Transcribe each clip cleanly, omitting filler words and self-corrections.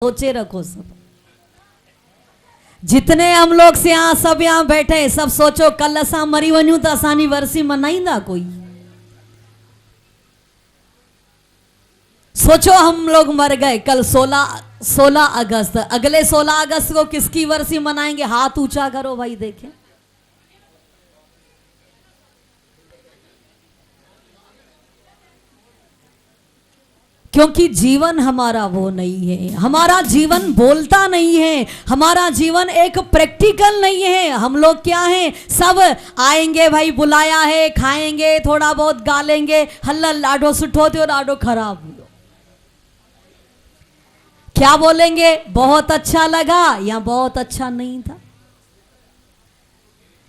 सोचे रखो सब, जितने हम लोग से यहाँ सब यहाँ बैठे सब सोचो कल असा मरी वनू तो असानी वर्सी मनाईंदा कोई। सोचो हम लोग मर गए कल 16 अगस्त, अगले 16 अगस्त को किसकी वर्सी मनाएंगे? हाथ ऊंचा करो भाई देखें। क्योंकि जीवन हमारा वो नहीं है, हमारा जीवन बोलता नहीं है, हमारा जीवन एक प्रैक्टिकल नहीं है। हम लोग क्या हैं, सब आएंगे भाई, बुलाया है, खाएंगे, थोड़ा बहुत गालेंगे, हल्ला लाडो सुठो थियो लाडो खराब हुआ, क्या बोलेंगे? बहुत अच्छा लगा या बहुत अच्छा नहीं था।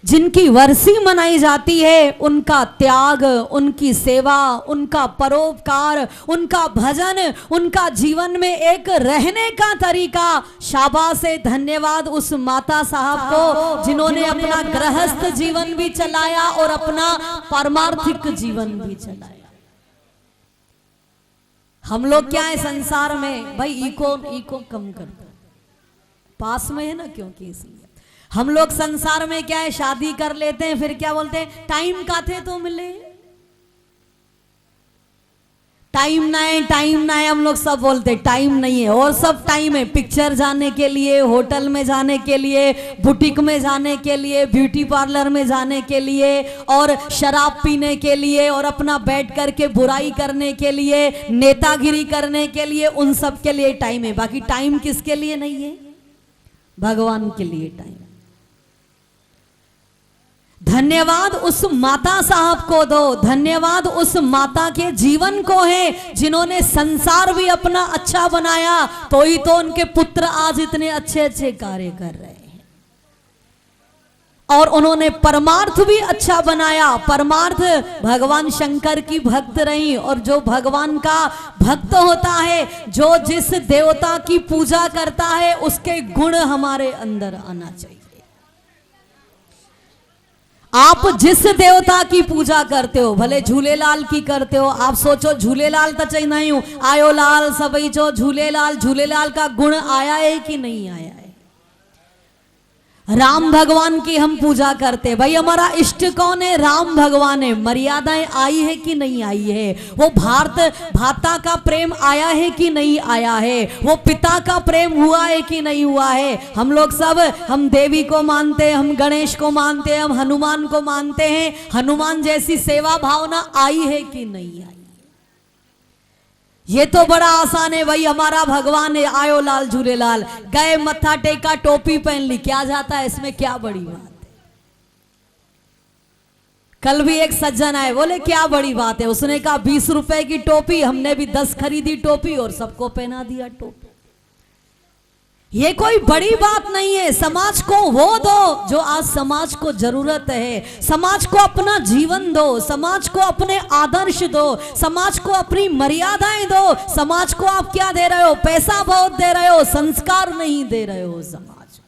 जिनकी वर्सी मनाई जाती है उनका त्याग, उनकी सेवा, उनका परोपकार, उनका भजन, उनका जीवन में एक रहने का तरीका। शाबाश है, धन्यवाद उस माता साहब को जिन्होंने अपना गृहस्थ जीवन भी चलाया और अपना पारमार्थिक जीवन भी चलाया। हम लोग क्या है संसार में भाई, इको कम करते, पास में है ना, क्योंकि इसलिए हम लोग संसार में क्या है, शादी कर लेते हैं, फिर क्या बोलते हैं, टाइम का थे तो मिले, टाइम ना है, हम लोग सब बोलते टाइम नहीं है। और सब टाइम है, पिक्चर जाने के लिए, होटल में जाने के लिए, बुटीक में जाने के लिए, ब्यूटी पार्लर में जाने के लिए, और शराब पीने के लिए, और अपना बैठ करके बुराई करने के लिए, नेतागिरी करने के लिए, उन सब के लिए टाइम है। बाकी टाइम किसके लिए नहीं है? भगवान के लिए टाइम। धन्यवाद उस माता साहब को दो, धन्यवाद उस माता के जीवन को है जिन्होंने संसार भी अपना अच्छा बनाया, तो ही तो उनके पुत्र आज इतने अच्छे अच्छे कार्य कर रहे हैं। और उन्होंने परमार्थ भी अच्छा बनाया। परमार्थ भगवान शंकर की भक्त रही, और जो भगवान का भक्त होता है, जो जिस देवता की पूजा करता है, उसके गुण हमारे अंदर आना चाहिए। आप जिस देवता की पूजा करते हो, भले झूलेलाल की करते हो, आप सोचो झूलेलाल तो चाहिए नहीं हूं, आयो लाल सबई जो झूलेलाल, झूलेलाल का गुण आया है कि नहीं आया है? राम भगवान की हम पूजा करते, भाई हमारा इष्ट कौन है? राम भगवान है। मर्यादाएं आई है कि नहीं आई है? वो भाता का प्रेम आया है कि नहीं आया है? वो पिता का प्रेम हुआ है कि नहीं हुआ है? हम लोग सब, हम देवी को मानते हैं, हम गणेश को मानते हैं, हम हनुमान को मानते हैं। हनुमान जैसी सेवा भावना आई है कि नहीं आई? ये तो बड़ा आसान है भाई, हमारा भगवान है, आयो लाल झूलेलाल, गए मत्था टेका, टोपी पहन ली, क्या जाता है इसमें? क्या बड़ी बात है? कल भी एक सज्जन आए, बोले क्या बड़ी बात है? उसने कहा 20 रुपए की टोपी, हमने भी 10 खरीदी टोपी और सबको पहना दिया टोपी। ये कोई बड़ी बात नहीं है। समाज को वो दो जो आज समाज को जरूरत है, समाज को अपना जीवन दो, समाज को अपने आदर्श दो, समाज को अपनी मर्यादाएं दो। समाज को आप क्या दे रहे हो? पैसा बहुत दे रहे हो, संस्कार नहीं दे रहे हो। समाज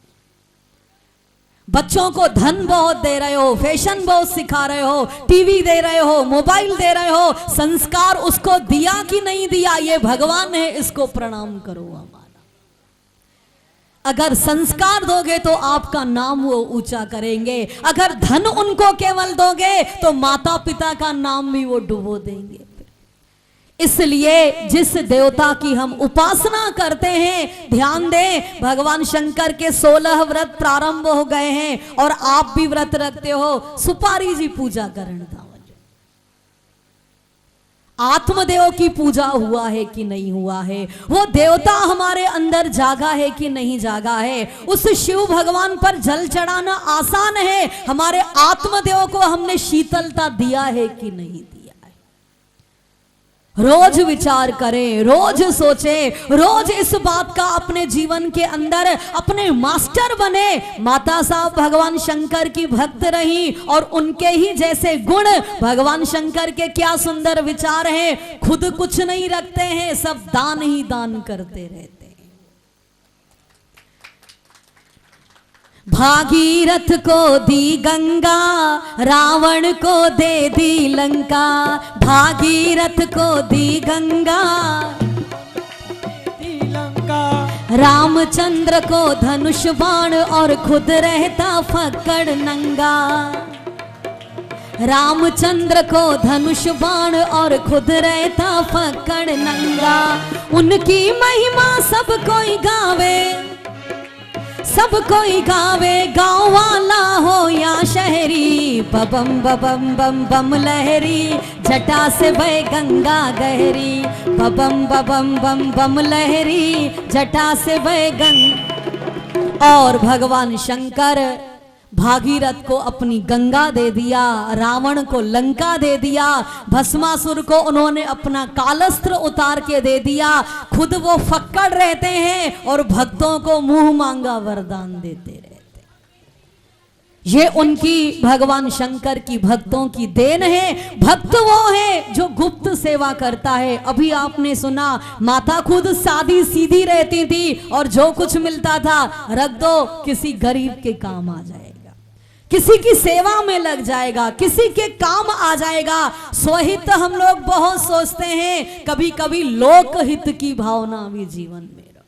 बच्चों को धन बहुत दे रहे हो, फैशन बहुत सिखा रहे हो, टीवी दे रहे हो, मोबाइल दे रहे हो, संस्कार उसको दिया कि नहीं दिया? ये भगवान है, इसको प्रणाम करो। हमारा अगर संस्कार दोगे तो आपका नाम वो ऊंचा करेंगे, अगर धन उनको केवल दोगे तो माता पिता का नाम भी वो डुबो देंगे। इसलिए जिस देवता की हम उपासना करते हैं, ध्यान दें, भगवान शंकर के 16 व्रत प्रारंभ हो गए हैं, और आप भी व्रत रखते हो। सुपारी जी पूजा करण था, आत्मदेव की पूजा हुआ है कि नहीं हुआ है? वो देवता हमारे अंदर जागा है कि नहीं जागा है? उस शिव भगवान पर जल चढ़ाना आसान है, हमारे आत्मदेव को हमने शीतलता दिया है कि नहीं दिया है? रोज विचार करें, रोज सोचें, रोज इस बात का अपने जीवन के अंदर अपने मास्टर बने। माता साहब भगवान शंकर की भक्त रही, और उनके ही जैसे गुण, भगवान शंकर के क्या सुंदर विचार हैं। खुद कुछ नहीं रखते हैं, सब दान ही दान करते रहते हैं। भागीरथ को दी गंगा, रावण को दे दी लंका। भागीरथ को दी गंगा, रामचंद्र को धनुष बाण और खुद रहता फक्कड़ नंगा। रामचंद्र को धनुष बाण और खुद रहता फक्कड़ नंगा। उनकी महिमा सब कोई गावे, सब कोई गावे, गाँव वाला हो या शहरी। बबम बबम बम बम लहरी, जटा से बहे गंगा गहरी। बबम बबम बम बम लहरी, जटा से बहे गंगा। और भगवान शंकर भागीरथ को अपनी गंगा दे दिया, रावण को लंका दे दिया, भस्मासुर को उन्होंने अपना कालस्त्र उतार के दे दिया। खुद वो फक्कड़ रहते हैं और भक्तों को मुंह मांगा वरदान देते रहते। ये उनकी भगवान शंकर की भक्तों की देन है। भक्त वो है जो गुप्त सेवा करता है। अभी आपने सुना, माता खुद सादी सीधी रहती थी और जो कुछ मिलता था रख दो, किसी गरीब के काम आ जाएगा, किसी की सेवा में लग जाएगा, किसी के काम आ जाएगा। स्वहित हम लोग बहुत सोचते हैं, कभी कभी लोकहित की भावना भी जीवन में रखो।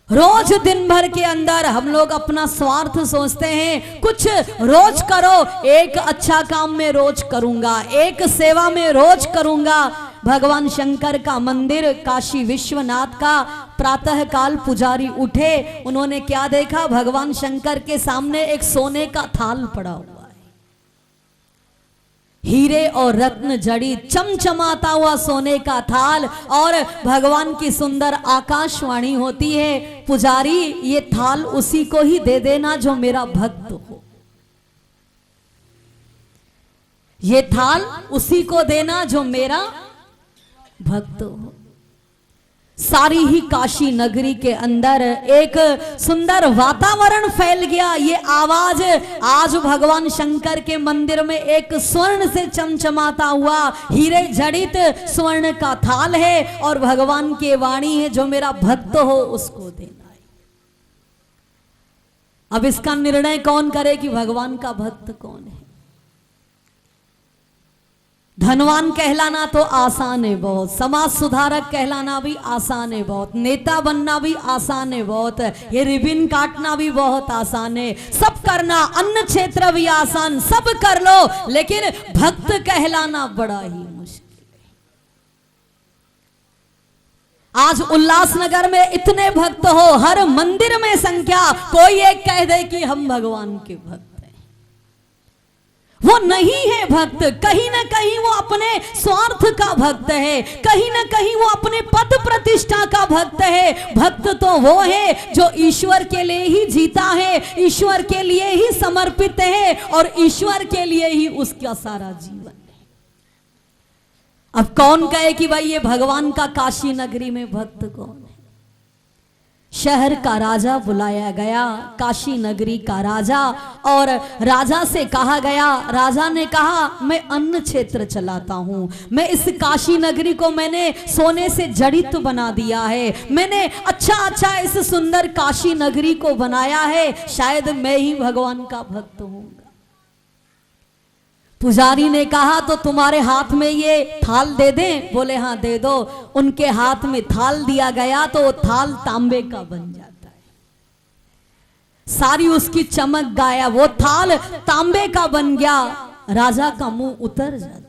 रोज दिन भर के अंदर हम लोग अपना स्वार्थ सोचते हैं। कुछ रोज करो, एक अच्छा काम में रोज करूंगा, एक सेवा में रोज करूंगा। भगवान शंकर का मंदिर काशी विश्वनाथ का प्रातः काल पुजारी उठे, उन्होंने क्या देखा, भगवान शंकर के सामने एक सोने का थाल पड़ा हुआ है। हीरे और रत्न जड़ी चमचमाता हुआ सोने का थाल, और भगवान की सुंदर आकाशवाणी होती है, पुजारी ये थाल उसी को ही दे देना जो मेरा भक्त हो। ये थाल उसी को देना जो मेरा भक्त हो। सारी ही काशी नगरी के अंदर एक सुंदर वातावरण फैल गया। ये आवाज आज भगवान शंकर के मंदिर में एक स्वर्ण से चमचमाता हुआ हीरे जड़ित स्वर्ण का थाल है, और भगवान की वाणी है, जो मेरा भक्त हो उसको देना है। अब इसका निर्णय कौन करे कि भगवान का भक्त कौन है? धनवान कहलाना तो आसान है बहुत, समाज सुधारक कहलाना भी आसान है बहुत, नेता बनना भी आसान है बहुत, ये रिबिन काटना भी बहुत आसान है, सब करना, अन्न क्षेत्र भी आसान, सब कर लो, लेकिन भक्त कहलाना बड़ा ही मुश्किल है। आज उल्लासनगर में इतने भक्त हो, हर मंदिर में संख्या, कोई एक कह दे कि हम भगवान के भक्त, वो नहीं है भक्त। कहीं ना कहीं वो अपने स्वार्थ का भक्त है, कहीं ना कहीं वो अपने पद प्रतिष्ठा का भक्त है। भक्त तो वो है जो ईश्वर के लिए ही जीता है, ईश्वर के लिए ही समर्पित है, और ईश्वर के लिए ही उसका सारा जीवन है। अब कौन कहे कि भाई ये भगवान का काशी नगरी में भक्त कौन है? शहर का राजा बुलाया गया, काशी नगरी का राजा, और राजा से कहा गया, राजा ने कहा मैं अन्न क्षेत्र चलाता हूं, मैं इस काशी नगरी को मैंने सोने से जड़ित बना दिया है, मैंने अच्छा इस सुंदर काशी नगरी को बनाया है, शायद मैं ही भगवान का भक्त हूंगा। पुजारी ने कहा तो तुम्हारे हाथ में ये थाल दे दें? बोले हाँ दे दो। उनके हाथ में थाल दिया गया तो वो थाल तांबे का बन जाता है, सारी उसकी चमक गायब, वो थाल तांबे का बन गया, राजा का मुंह उतर जाता है।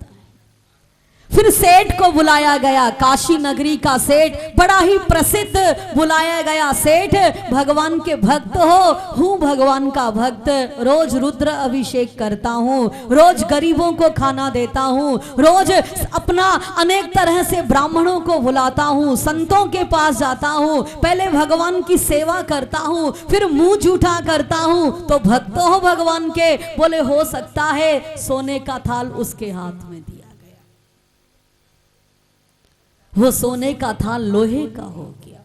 फिर सेठ को बुलाया गया, काशी नगरी का सेठ, बड़ा ही प्रसिद्ध बुलाया गया सेठ, भगवान के भक्त हो, हूँ भगवान का भक्त, रोज रुद्र अभिषेक करता हूँ, रोज गरीबों को खाना देता हूँ, रोज अपना अनेक तरह से ब्राह्मणों को बुलाता हूँ, संतों के पास जाता हूँ, पहले भगवान की सेवा करता हूँ, फिर मुंह जूठा करता हूँ, तो भक्त हो भगवान के? बोले हो सकता है। सोने का थाल उसके हाथ में दिया, वो सोने का थाल लोहे का हो गया।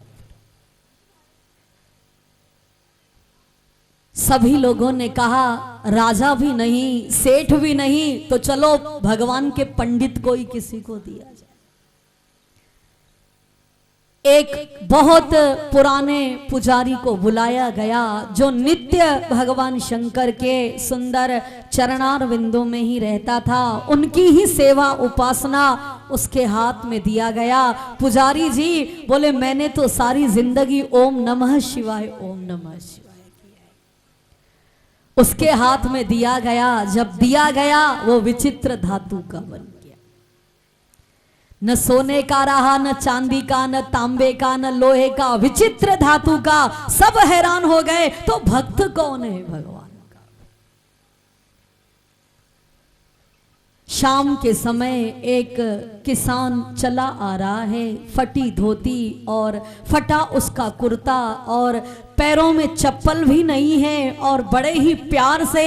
सभी लोगों ने कहा राजा भी नहीं, सेठ भी नहीं, तो चलो भगवान के पंडित को ही किसी को दिया जाए। एक बहुत पुराने पुजारी को बुलाया गया जो नित्य भगवान शंकर के सुंदर चरणार बिंदु में ही रहता था। उनकी ही सेवा उपासना उसके हाथ में दिया गया। पुजारी जी बोले मैंने तो सारी जिंदगी ओम नमः शिवाय ओम नमः शिवाय किया है। उसके हाथ में दिया गया। जब दिया गया वो विचित्र धातु का बन गया। न सोने का रहा, न चांदी का, न तांबे का, न लोहे का, विचित्र धातु का। सब हैरान हो गए तो भक्त कौन है भगवान का। शाम के समय एक किसान चला आ रहा है, फटी धोती और फटा उसका कुर्ता और पैरों में चप्पल भी नहीं है और बड़े ही प्यार से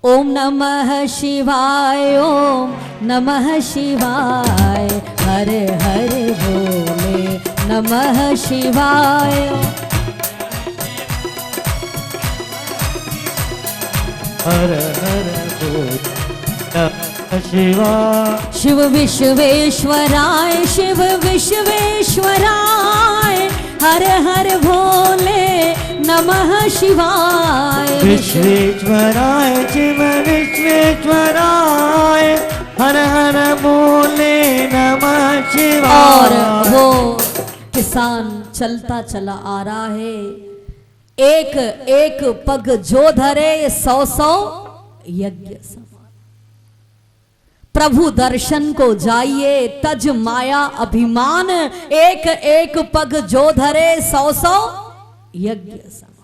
ओम नमः शिवाय ओम नमः शिवाय हर हर बोले नमः शिवाय। हर हर बोले नमः शिवाय। शिव विश्वेश्वराय शिव विश्वेश्वराय हर हर भोले नमः शिवाय। विश्वेश्वराय शिव विश्वेश्वराय हर हर बोले नमः शिवाय। और वो किसान चलता चला आ रहा है। एक एक पग जो धरे 100 यज्ञ समान। प्रभु दर्शन को जाइए तज माया अभिमान। एक एक पग जो धरे 100 यज्ञ समान।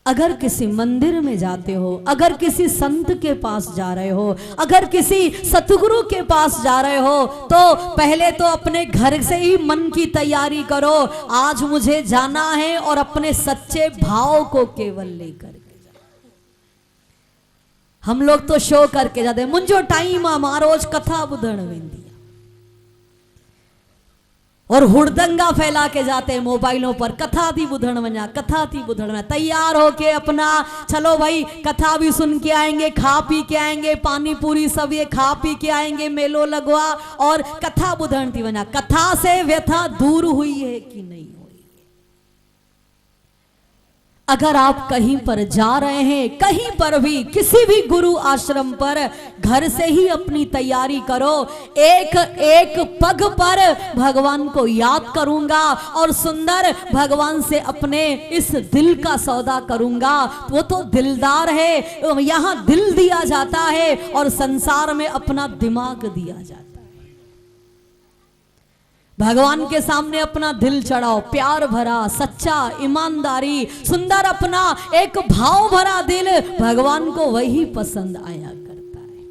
अगर किसी मंदिर में जाते हो, अगर किसी संत के पास जा रहे हो, अगर किसी सतगुरु के पास जा रहे हो तो पहले तो अपने घर से ही मन की तैयारी करो। आज मुझे जाना है और अपने सच्चे भाव को केवल लेकर के जाओ। हम लोग तो शो करके जाते मुंजो टाइम रोज कथा बुधण वेंदी और हुड़दंगा फैला के जाते हैं मोबाइलों पर। कथा थी बुधण वञा, कथा थी बुधण वञा। तैयार होके अपना चलो भाई कथा भी सुन के आएंगे, खा पी के आएंगे, पानी पूरी सब ये खा पी के आएंगे, मेलो लगवा और कथा बुधण थी वञा। कथा से व्यथा दूर हुई है कि नहीं हुई। अगर आप कहीं पर जा रहे हैं, कहीं पर भी किसी भी गुरु आश्रम पर, घर से ही अपनी तैयारी करो। एक एक पग पर भगवान को याद करूंगा और सुंदर भगवान से अपने इस दिल का सौदा करूंगा। वो तो दिलदार है, यहां दिल दिया जाता है और संसार में अपना दिमाग दिया जाता है। भगवान के सामने अपना दिल चढ़ाओ, प्यार भरा, सच्चा, ईमानदारी, सुंदर अपना एक भाव भरा दिल। भगवान को वही पसंद आया करता है।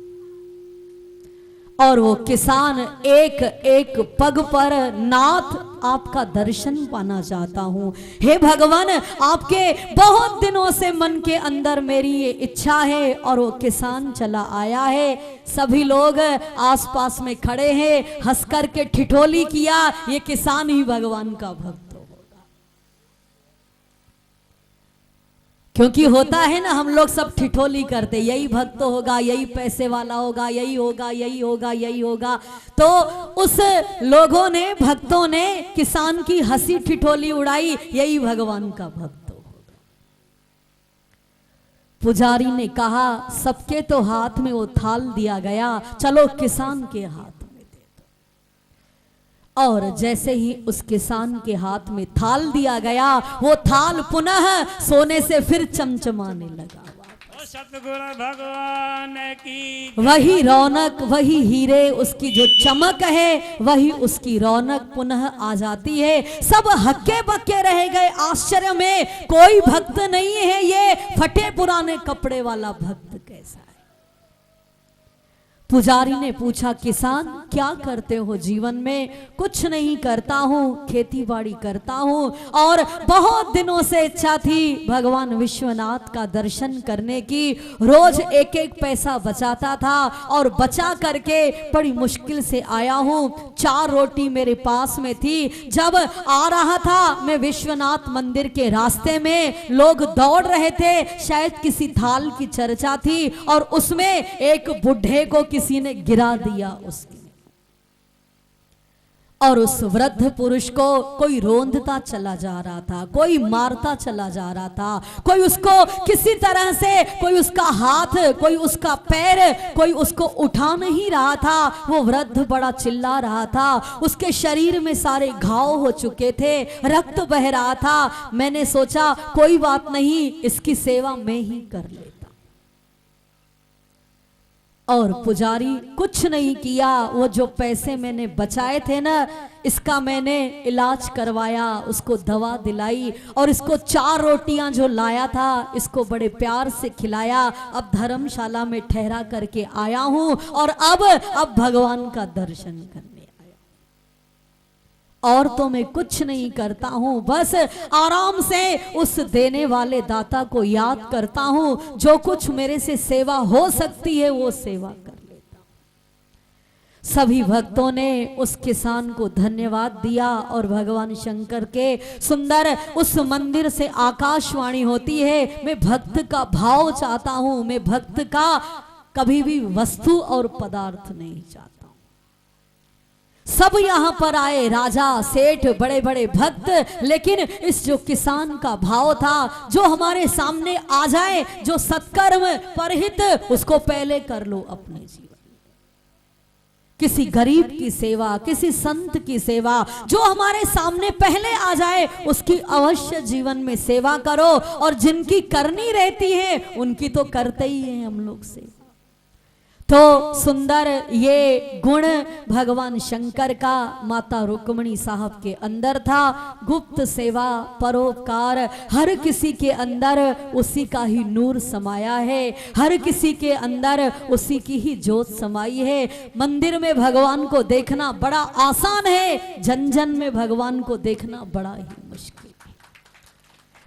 और वो किसान एक एक पग पर नाथ आपका दर्शन पाना चाहता हूं। हे भगवान, आपके बहुत दिनों से मन के अंदर मेरी ये इच्छा है। और वो किसान चला आया है। सभी लोग आसपास में खड़े हैं, हंस कर के ठिठोली किया, ये किसान ही भगवान का भक्त होगा। क्योंकि होता है ना, हम लोग सब ठिठोली करते, यही भक्त होगा, यही पैसे वाला होगा, यही होगा, यही होगा, यही होगा। तो उस लोगों ने, भक्तों ने किसान की हंसी ठिठोली उड़ाई, यही भगवान का भक्त होगा। पुजारी ने कहा सबके तो हाथ में वो थाल दिया गया, चलो किसान के हाथ में दे दो। और जैसे ही उस किसान के हाथ में थाल दिया गया, वो थाल पुनः सोने से फिर चमचमाने लगा। सतगुरु भगवान की वही रौनक, वही हीरे, उसकी जो चमक है, वही उसकी रौनक पुनः आ जाती है। सब हक्के बक्के रह गए आश्चर्य में, कोई भक्त नहीं है, ये फटे पुराने कपड़े वाला भक्त कैसा है। पुजारी ने पूछा किसान क्या करते हो जीवन में? कुछ नहीं करता हूँ, खेती बाड़ी करता हूँ और बहुत दिनों से इच्छा थी भगवान विश्वनाथ का दर्शन करने की। रोज एक एक पैसा बचाता था और बचा करके बड़ी मुश्किल से आया हूँ। 4 रोटी मेरे पास में थी। जब आ रहा था मैं विश्वनाथ मंदिर के रास्ते में, लोग दौड़ रहे थे, शायद किसी थाल की चर्चा थी और उसमें एक बुढ़े को किसी ने गिरा दिया उसके। और उस वृद्ध पुरुष को कोई रोंदता चला जा रहा था, कोई मारता चला जा रहा था, कोई उसको किसी तरह से, कोई उसका हाथ, कोई उसका पैर, कोई उसको उठा नहीं रहा था। वो वृद्ध बड़ा चिल्ला रहा था, उसके शरीर में सारे घाव हो चुके थे, रक्त बह रहा था। मैंने सोचा कोई बात नहीं, इसकी सेवा मैं ही कर लेता। और पुजारी कुछ नहीं किया, वो जो पैसे मैंने बचाए थे ना, इसका मैंने इलाज करवाया, उसको दवा दिलाई, और इसको 4 रोटियां जो लाया था इसको बड़े प्यार से खिलाया। अब धर्मशाला में ठहरा करके आया हूं, और अब भगवान का दर्शन करने और तो मैं कुछ नहीं करता हूं, बस आराम से उस देने वाले दाता को याद करता हूं। जो कुछ मेरे से सेवा हो सकती है वो सेवा कर लेता हूं। सभी भक्तों ने उस किसान को धन्यवाद दिया, और भगवान शंकर के सुंदर उस मंदिर से आकाशवाणी होती है, मैं भक्त का भाव चाहता हूं, मैं भक्त का कभी भी वस्तु और पदार्थ नहीं चाहता। सब यहां पर आए, राजा, सेठ, बड़े बड़े भक्त, लेकिन इस जो किसान का भाव था, जो हमारे सामने आ जाए, जो सत्कर्म परहित, उसको पहले कर लो अपने जीवन। किसी गरीब की सेवा, किसी संत की सेवा, जो हमारे सामने पहले आ जाए उसकी अवश्य जीवन में सेवा करो, और जिनकी करनी रहती है उनकी तो करते ही हैं हम लोग सेवा। तो सुंदर ये गुण भगवान शंकर का माता रुक्मणी साहब के अंदर था। गुप्त सेवा, परोपकार, हर किसी के अंदर उसी का ही नूर समाया है, हर किसी के अंदर उसी की ही ज्योत समाई है। मंदिर में भगवान को देखना बड़ा आसान है, जन जन में भगवान को देखना बड़ा ही मुश्किल।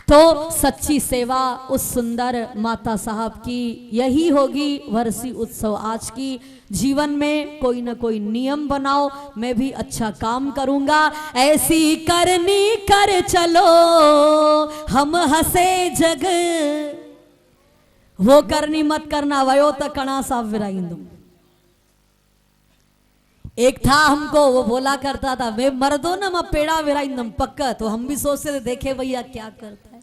तो सच्ची सेवा उस सुंदर माता साहब की यही होगी। वर्षी उत्सव आज की, जीवन में कोई ना कोई नियम बनाओ, मैं भी अच्छा काम करूंगा, ऐसी करनी कर चलो हम हंसे जग, वो करनी मत करना वयो त कणा सा विराइंदुम। एक था, हमको वो बोला करता था, वे मर्दो न मैं पेड़ा विराइंदम पक्का। तो हम भी सोचते थे देखे भैया क्या करता है।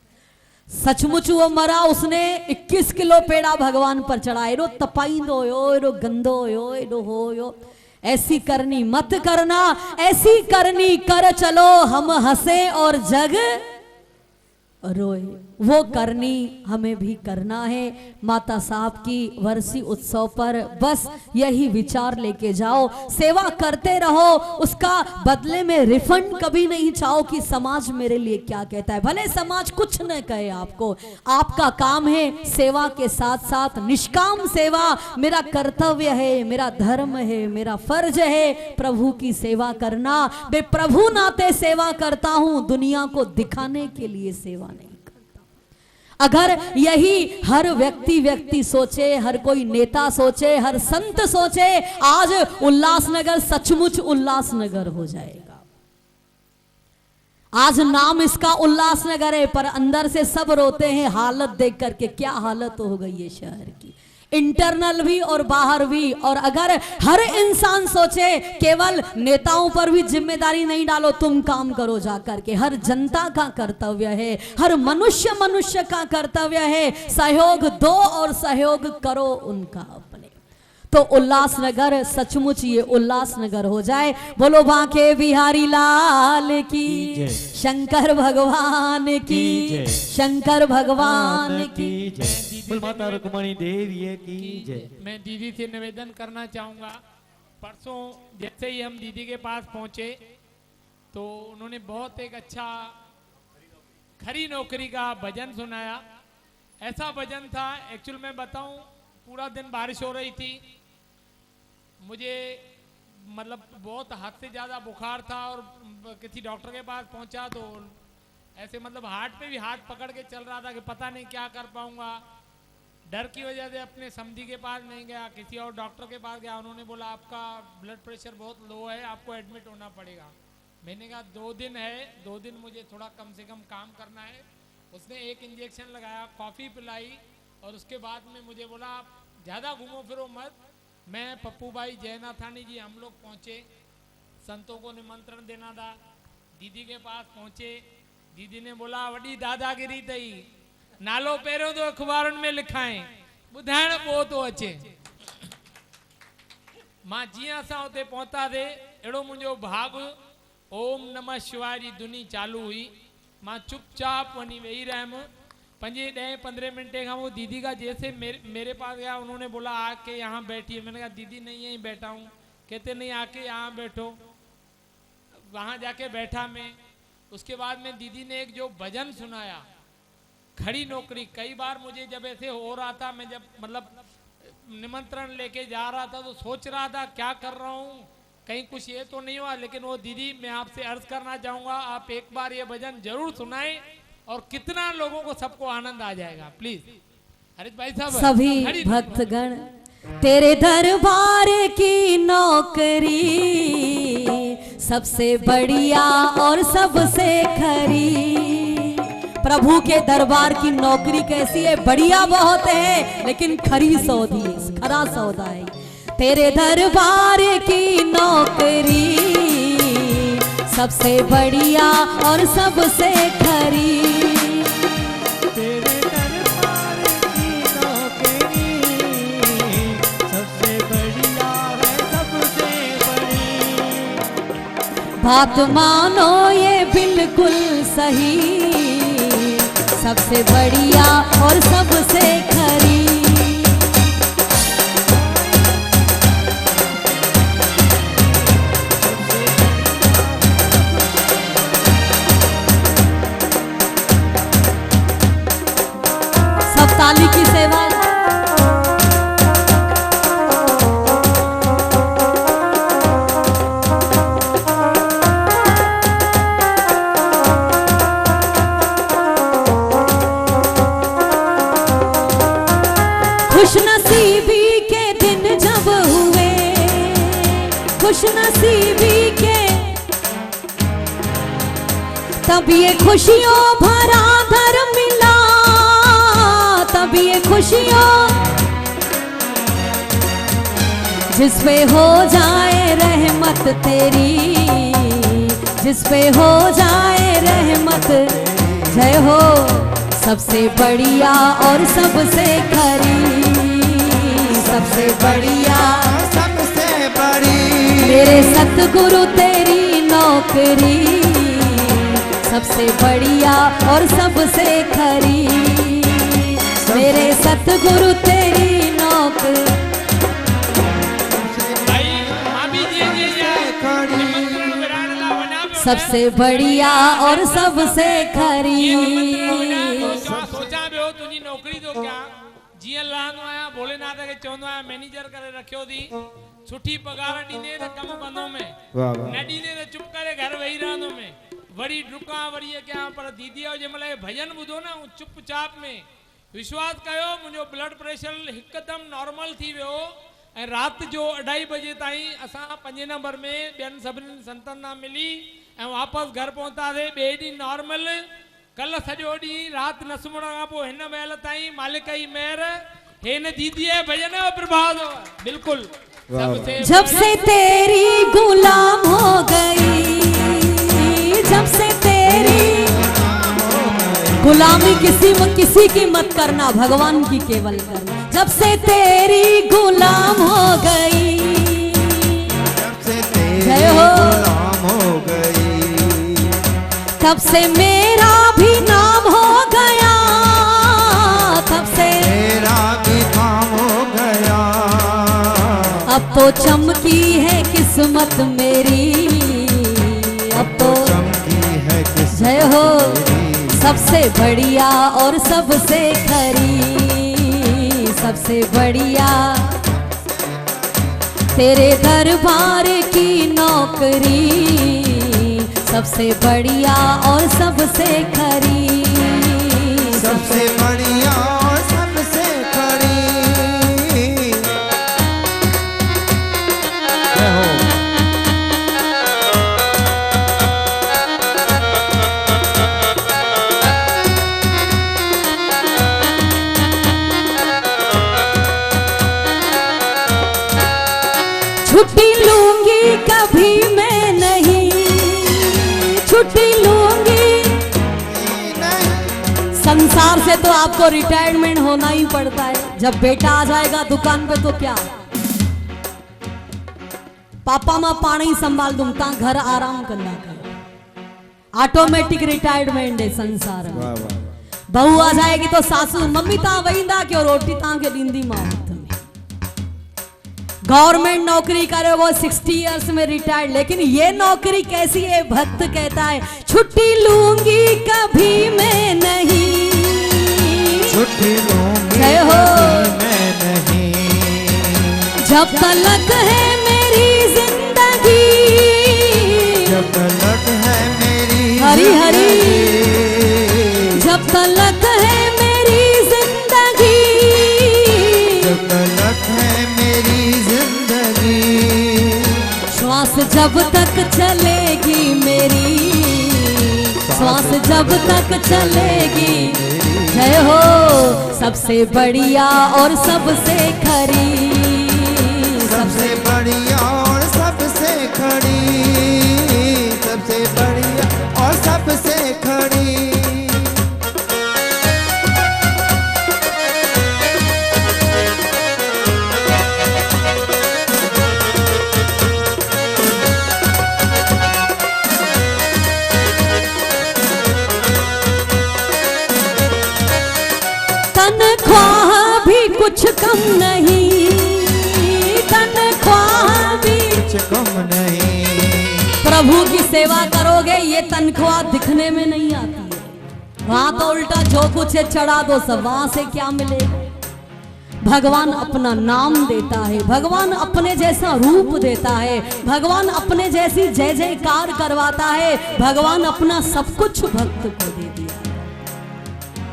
सचमुच वो मरा, उसने 21 किलो पेड़ा भगवान पर चढ़ाए। एरो तपाइंदो यो, एरो गंदो यो, एरो हो यो। ऐसी करनी मत करना, ऐसी करनी कर चलो हम हंसे और जग रोए। वो करनी हमें भी करना है। माता साहब की वर्षी उत्सव पर बस यही विचार लेके जाओ, सेवा करते रहो, उसका बदले में रिफंड कभी नहीं चाहो कि समाज मेरे लिए क्या कहता है। भले समाज कुछ न कहे आपको, आपका काम है सेवा के साथ साथ निष्काम सेवा। मेरा कर्तव्य है, मेरा धर्म है, मेरा फर्ज है प्रभु की सेवा करना। मैं प्रभु नाते सेवा करता हूं, दुनिया को दिखाने के लिए सेवा नहीं। अगर यही हर व्यक्ति सोचे, हर कोई नेता सोचे, हर संत सोचे, आज उल्लासनगर सचमुच उल्लासनगर हो जाएगा। आज नाम इसका उल्लासनगर है, पर अंदर से सब रोते हैं हालत देख करके। क्या हालत हो गई है शहर की, इंटरनल भी और बाहर भी। और अगर हर इंसान सोचे, केवल नेताओं पर भी जिम्मेदारी नहीं डालो, तुम काम करो जा करके। हर जनता का कर्तव्य है, हर मनुष्य का कर्तव्य है, सहयोग दो और सहयोग करो उनका अपने। तो उल्लासनगर सचमुच ये उल्लासनगर हो जाए। बोलो बांके बिहारी लाल की, शंकर भगवान की, शंकर भगवान की जय। माता रुक्मणी देवी की जय। मैं दीदी से निवेदन करना चाहूँगा। परसों जैसे ही हम दीदी के पास पहुँचे तो उन्होंने बहुत एक अच्छा खरी नौकरी का भजन सुनाया। ऐसा भजन था, एक्चुअल में बताऊं, पूरा दिन बारिश हो रही थी, मुझे मतलब बहुत हद से ज़्यादा बुखार था, और किसी डॉक्टर के पास पहुंचा तो ऐसे मतलब हार्ट पे भी हाथ पकड़ के चल रहा था कि पता नहीं क्या कर पाऊंगा। डर की वजह से अपने समधी के पास नहीं गया, किसी और डॉक्टर के पास गया। उन्होंने बोला आपका ब्लड प्रेशर बहुत लो है, आपको एडमिट होना पड़ेगा। मैंने कहा 2 दिन है, 2 दिन मुझे थोड़ा कम से कम काम करना है। उसने एक इंजेक्शन लगाया, कॉफ़ी पिलाई, और उसके बाद में मुझे बोला आप ज़्यादा घूमो फिरो मत। मैं, पप्पू भाई, जयनाथानी जी, हम लोग पहुँचे। संतों को निमंत्रण देना था। दीदी के पास पहुंचे, दीदी ने बोला वडी दादागिरी तई, नालो पहिरियों तो अखबारन में लिखाएं, ॿुधाइण पोइ थो अचे। मां जीअं असां उते पहुतासीं अहिड़ो मुंहिंजो भाग, ओम नमः शिवाय जी धुनी चालू हुई। मां चुपचाप वञी वेही रहियमि। 5-10-15 मिनटे खां वो दीदी का जैसे मेरे पास गया, उन्होंने बोला आके यहाँ बैठिए। मैंने कहा दीदी नहीं यहीं बैठा हूँ। कहते नहीं आके यहाँ बैठो। वहाँ जाके बैठा मैं। उसके बाद में दीदी ने एक जो भजन सुनाया, खड़ी नौकरी, कई बार मुझे जब ऐसे हो रहा था, मैं जब मतलब निमंत्रण लेके जा रहा था तो सोच रहा था क्या कर रहा हूँ, कहीं कुछ ये तो नहीं हुआ। लेकिन वो दीदी, मैं आपसे अर्ज करना चाहूँगा, आप एक बार ये भजन जरूर सुनाएं और कितना लोगों को सबको आनंद आ जाएगा। प्लीज हरीश भाई साहब। सभी भक्तगण तेरे दरबार की नौकरी सबसे बढ़िया और सबसे खरी। प्रभु के दरबार की नौकरी कैसी है? बढ़िया बहुत है, लेकिन खरी सौदी, खरा सौदा है। तेरे दरबार की नौकरी सबसे बढ़िया और सबसे खरी। तेरे दरबार की नौकरी सबसे बढ़िया है, सबसे बड़ी। बात मानो ये बिल्कुल सही, सबसे बढ़िया और सबसे खरी। सब ताली की सेवा। खुशनसीबी के दिन जब हुए, खुशनसीबी के, तब ये खुशियों भरा घर मिला, तब ये खुशियों जिस पे हो जाए रहमत तेरी, जिस पे हो जाए रहमत। जय हो सबसे बढ़िया और सबसे खरी, सबसे बढ़िया सबसे बड़ी मेरे सतगुरु तेरी नौकरी, सबसे बढ़िया और सबसे खरी। मेरे सतगुरु तेरी नौकरी। सबसे बढ़िया और सबसे खरी। सोचा भी हो तुझी नौकरी तो क्या जीअं लहंदो आहियां, भोलेनाथ खे चवंदो आहियां मैनेजर करे रखियो थी, सुठी पगार ॾींदे त कमु कंदो में, न ॾींदे त चुप करे घर वेही रहंदो में, वरी डुकां वरी कयां। पर दीदी जो जंहिंमहिल भजन ॿुधो न, चुपचाप में विश्वास कयो, मुंहिंजो ब्लड प्रेशर हिकदमि नॉर्मल थी वियो। ऐं राति जो 2:30 बजे ताईं असां 5 नंबर में ॿियनि सभिनी संतनि सां मिली ऐं वापसि घर पहुतासीं। ॿिए ॾींहुं नॉर्मल। कल सॼो ॾींहुं राति न सुम्हण खां पोइ हिन महिल ताईं मालिक जी महिर, हिन दीदी जे भजन जो प्रभाव बिल्कुल। जब से तेरी गुलाम हो गई, जब से तेरी गुलामी किसी की मत करना, भगवान की केवल करना। जब से तेरी गुलाम हो गई, जब से तेरी जय हो गुलाम हो गई, तब से मेरा भी नाम हो गया, तब से मेरा भी काम हो गया। अब तो चमकी है किस्मत मेरी, अब तो चमकी है किस्मत जय हो मेरी। सबसे बढ़िया और सबसे खरी, सबसे बढ़िया तेरे दरबार की नौकरी, सबसे बढ़िया और सबसे खरी, सबसे बढ़िया और सबसे खरी। जय हो। छुट्टी लूंगी कभी मैं संसार से तो आपको रिटायरमेंट होना ही पड़ता है। जब बेटा आ जाएगा दुकान पे तो क्या, पापा मां पानी संभाल दूं ता घर आराम करना कर, ऑटोमेटिक रिटायरमेंट है संसार में। वाह वाह बहू आ जाएगी तो सासू मम्मी ता वहींदा क्यों रोटी ता के दींदी मां। गवर्नमेंट नौकरी करे वो 60 इयर्स में रिटायर्ड, लेकिन ये नौकरी कैसी है? भक्त कहता है छुट्टी लूंगी कभी मैं नहीं, छुट्टी लूंगी जय हो। मैं नहीं, जब तलक है मेरी जिंदगी, जब तलक है मेरी हरी हरी, जिंदगी, जब तलक है मेरी जिंदगी, जब तलक है मेरी जिंदगी, श्वास जब तक चलेगी मेरी, श्वास जब तक चलेगी, जय हो सबसे बढ़िया और सबसे खरी, सबसे बढ़िया और सबसे खड़ी, सबसे बढ़िया और सबसे खड़ी। तनख्वाह भी कुछ कम नहीं, तनख्वाह भी कुछ कम नहीं, प्रभु की सेवा करोगे ये तनख्वाह दिखने में नहीं आती है। वहां तो उल्टा जो कुछ है चढ़ा दो सब, वहां से क्या मिलेगा? भगवान अपना नाम देता है, भगवान अपने जैसा रूप देता है, भगवान अपने जैसी जय जयकार करवाता है, भगवान अपना सब कुछ भक्त को दे दिया।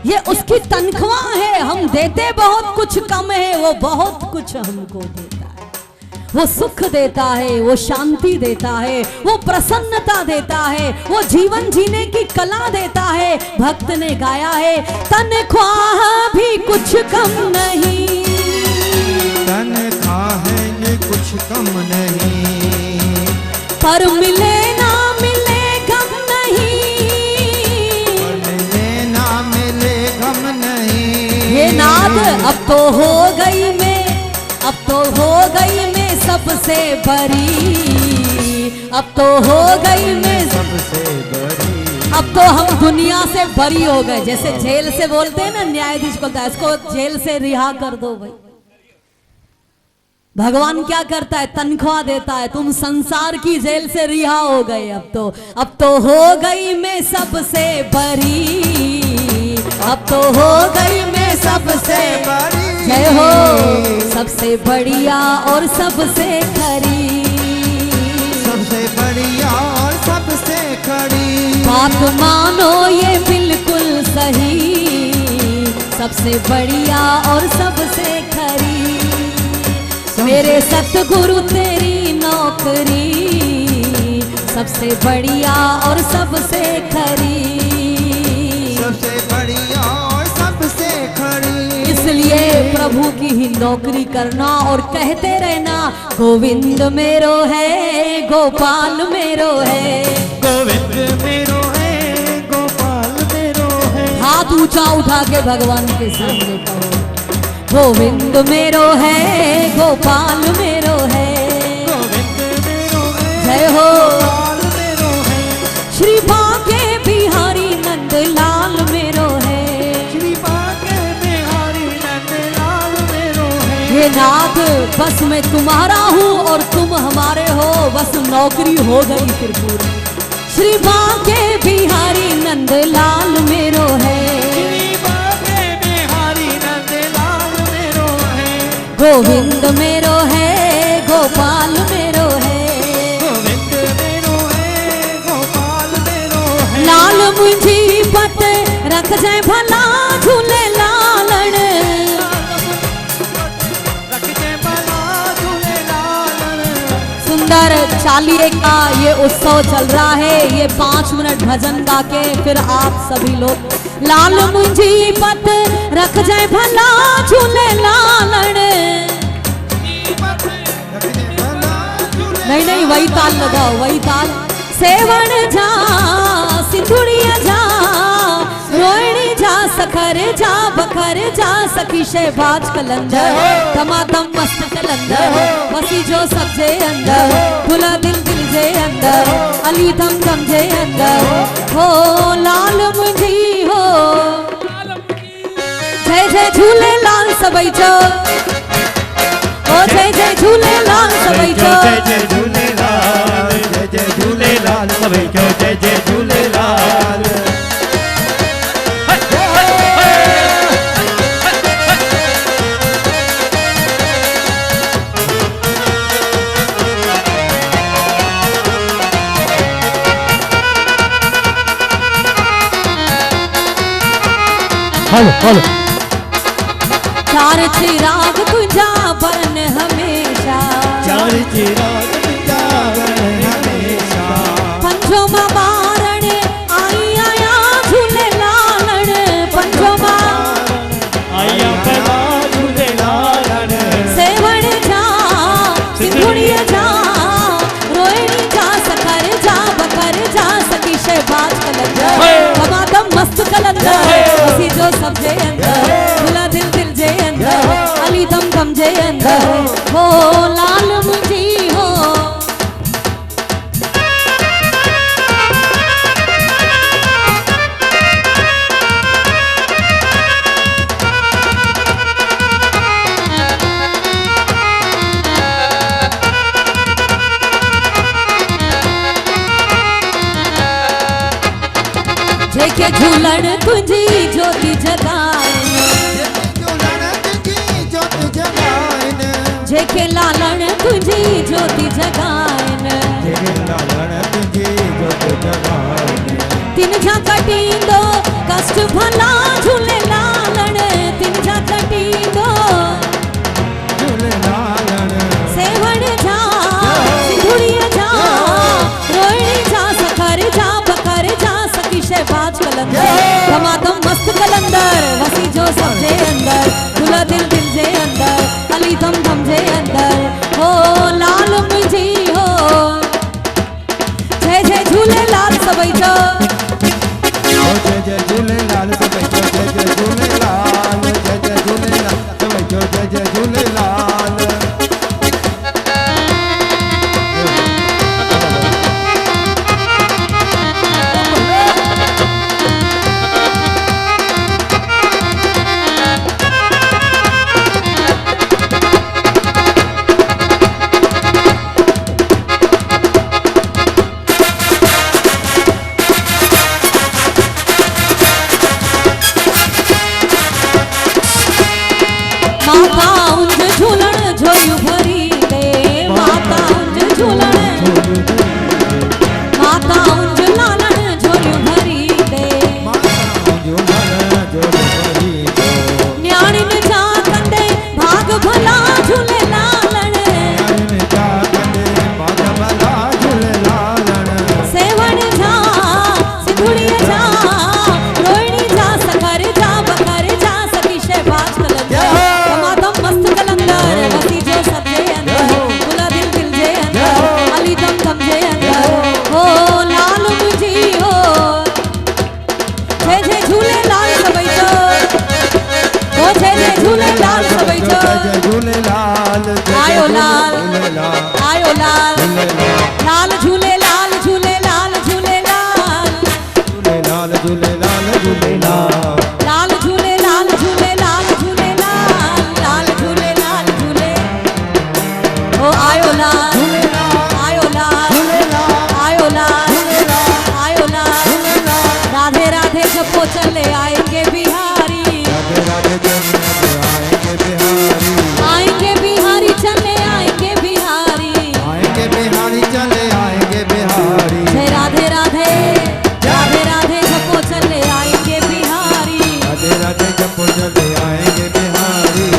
ये उसकी तनख्वाह है। हम देते बहुत कुछ कम है, वो बहुत कुछ हमको देता है। वो सुख देता है, वो शांति देता है, वो प्रसन्नता देता है, वो जीवन जीने की कला देता है। भक्त ने गाया है तनख्वाह भी कुछ कम नहीं, तनख्वाह है कुछ कम नहीं, पर मिले ना मिले गम नहीं, पर मिले ना मिले गम नहीं। ये नाद अब तो हो गई मैं, अब तो हो गई मैं सबसे बड़ी, अब तो हो गई मैं सबसे बड़ी, अब तो हम दुनिया से बरी हो गए। जैसे जेल से बोलते हैं ना, न्यायाधीश बोलता है इसको जेल से रिहा कर दो भाई। भगवान क्या करता है? तनख्वाह देता है, तुम संसार की जेल से रिहा हो गए। अब तो हो गई मैं सबसे बरी, अब तो हो गई मैं सबसे बड़ी, जय हो सबसे बढ़िया और सबसे खरी, सबसे बढ़िया और सबसे खड़ी। बात मानो ये बिल्कुल सही, सबसे बढ़िया और सबसे खरी, मेरे सतगुरु तेरी नौकरी, सबसे बढ़िया और सबसे खरी, सबसे बढ़िया और सबसे खड़ी। इसलिए प्रभु की ही नौकरी करना और कहते रहना गोविंद मेरो है, गोपाल मेरो है, गोविंद मेरो है, गोपाल मेरो है। हाथ ऊंचा उठा के भगवान के सामने कहो गोविंद मेरो है, गोपाल मेरो है, गोविंद मेरो है, जय हो गोपाल मेरो है, श्री बाके बिहारी नंद लाल मेरो है, श्री बाके बिहारी नंद लाल मेरो है। हे नाथ बस मैं तुम्हारा हूँ और तुम हमारे हो, बस नौकरी हो गई फिर पूरी। श्री बाके बिहारी नंद लाल मेरो है, श्री बाके बिहारी नंद लाल मेरो है, गोविंद मेरो है, गोपाल मेरो है, गोविंद मेरो है, गोपाल मेरो है। लाल मुझी पत रख जाए भला झूले लालन, रख दे भला झूले लालन। सुंदर चालीहे का ये उत्सव चल रहा है। ये 5 मिनट भजन गा के फिर आप सभी लोग लाल मुझी पत रख जाए भला झूले लालन। नहीं नहीं वही ताल लगाओ, वही ताल। सेवण जा सिंधुड़िया जा रोहिणी जा सखर जा बखर जा सखी शहबाज कलंदर धमाधम मस्त कलंदर वसी जो सबसे अंदर खुला दिल दिल जे अंदर अली दम दम जे अंदर हो लाल मुझी हो जय जय झूलेलाल सबई जो ओ जय जय झूलेलाल सबई जो जय जय झूलेलाल जय जय झूलेलाल सभई जो जय जय झूलेलाल हेलो हेलो चार चिराग तुझा बरन हमेशा चार चिराग जागरण हमेशा पंचो मां बारण आई आया झूले लालण पंचो मां आया बला झूलेलाल सेवण जा सिंधुड़िया जा रोहिणी जा सखर जा बकर जा सखी शहबाज कलंदर धमाधम मस्त कलंदर हसी जो सबसे अंदर खुला दिल दिल जे अंदर अली दम दम जे अंदर हो लाल मुझी हो जेके झूलण तुझी ज्योति जगाए जोत जगाइन जेके लालण तुझी ज्योति जगाइन लालण तुझी जोत जगाइन तिन जा कटींदो कष्ट भला झूले लालण तिन जा कटींदो झूलेलाल सेवण जा सिंधुड़िया जा रोहिणी जा सखर जा बकर जा सखी शहबाज कलंदर धमाधम मस्त कलंदर वसी जो सबसे अंदर खुला दिल दिल जे अंदर अली दम दम जे अंदर हो लाल मुझी हो जय जय झूलेलाल सबई जो जय जय झूलेलाल सभई जो जय जय झूलेलाल जय जय झूलेलाल सभई जो जय जय झूलेलाल माता उंज झूलण झोयू भरी दे माता उंज झूलण माता उंज लालण झोयू भरी दे न्याणिन जा कंदे भाग भला झूले लालण सेवण जा सिंधुड़िया जा रोहिणी जा सखर जा बकर जा सखी शहबाज कलंदर धमाधम मस्त कलंदर वसी जो सबसे अंदर खुला दिल दिल जे अंदर अली दम दम जे अंदर हो लाल मुझी हो जय जय झूलेलाल सबई जो हो जय जय झूलेलाल सबई जो जय झूलेलाल आयो लाल आयो लाल लाल झूलेलाल झूलेलाल झूलेलाल झूलेलाल झूलेलाल झूलेलाल लाल झूलेलाल झूलेलाल झूलेलाल लाल झूलेलाल झूले ओ आयो लाल आयो लाल आयो लाल आयो लाल राधे राधे जपो चले आएंगे बिहारी आएंगे बिहारी चले आएंगे बिहारी आएंगे बिहारी चले आएंगे बिहारी जय राधे राधे राधे राधे जपो चले आएंगे बिहारी राधे राधे जपो चले आएंगे बिहारी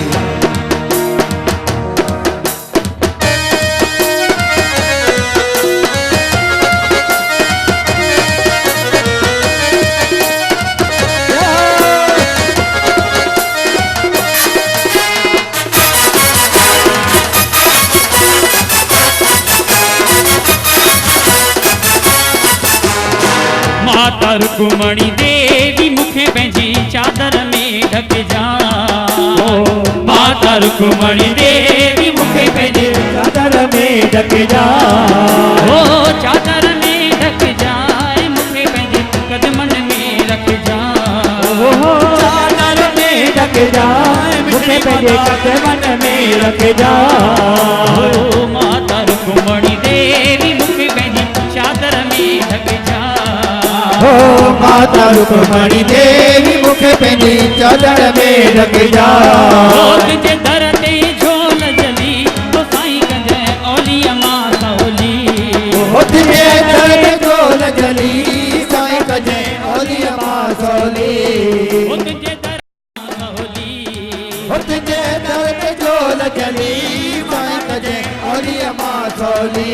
माता रुक्मणी देवी मुखे पंहिंजी चादर रुक्मणी देवी मुखे पंहिंजे चादर में ढक जा ओ चादर में ढक जाए मुखे पंहिंजे कदमनि में रख जा चादर में ढक जा मुखे पंहिंजे कदमनि में रख जा ओ माता रुक्मणी देवी मुखे पंहिंजी चादर में ढक जा हो माता रुक्मणी देवी मुखे पंहिंजी चादर में ढक जा ओ तुंहिंजे दर ते झोल जली तो साईं कंहिंजे औली मां सवली हो तुंहिंजे दर ते झोल जली साईं कजे औली मां सवली ओ तुंहिंजे दर सवली हो तुंहिंजे दर ते झोल जली साईं कजे औली मां सवली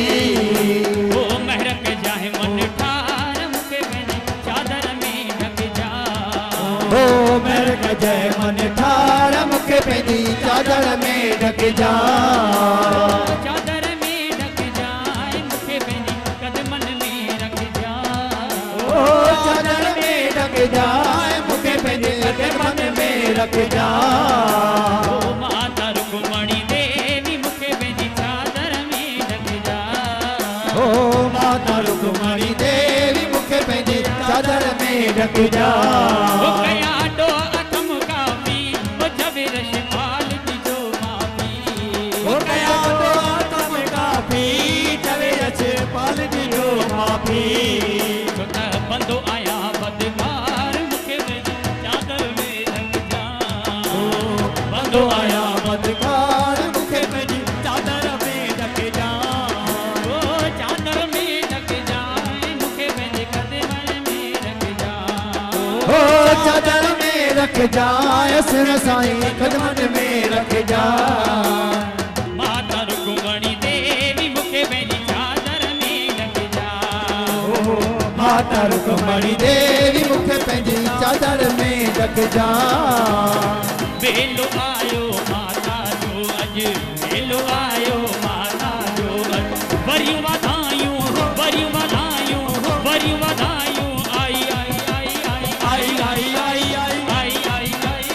ओ महरक जाए मन ठार मुखे पंहिंजी चादर में ढक जा हो मेरे कजे मन ठार मुखे पंहिंजी चादर में ढक जा चादर में ढक जाए मुखे पंहिंजी कदमनि में रख जा ओ चादर में ढक जाए मुखे पंहिंजे कदमनि में रख जा ओ माता रुक्मणी देवी मुखे पंहिंजी चादर में ढक जा ओ माता रुक्मणी देवी मुखे पंहिंजी चादर में ढक जा ओ कया डो अथम काफी ओ जबे रशपाल जो माफी हो गया तो तुम काफी चले अच्छे पाल जी जो माफी छो त बंदो आया बदकार मुखे पंहिंजी चादर में ढक जा बंदो आया बदकार मुखे पंहिंजी चादर में ढक जा ओ चादर में ढक जाए मुखे पंहिंजे कदमनि में रख जा हो चादर में रख जा सिर साईं कदमनि में रख जा माता रुक्मणी देवी मुखे पंहिंजी चादर में ढक जा माता रुक्मणी देवी मुखे पंहिंजी चादर में ढक जा बेलो आयो माता जो अॼु बेलो आयो माता जो अॼु वरियूं वाधायूं वरियूं वाधायूं वरियूं वाधायूं आई आई आई आई आई आई आई आई आई आई आई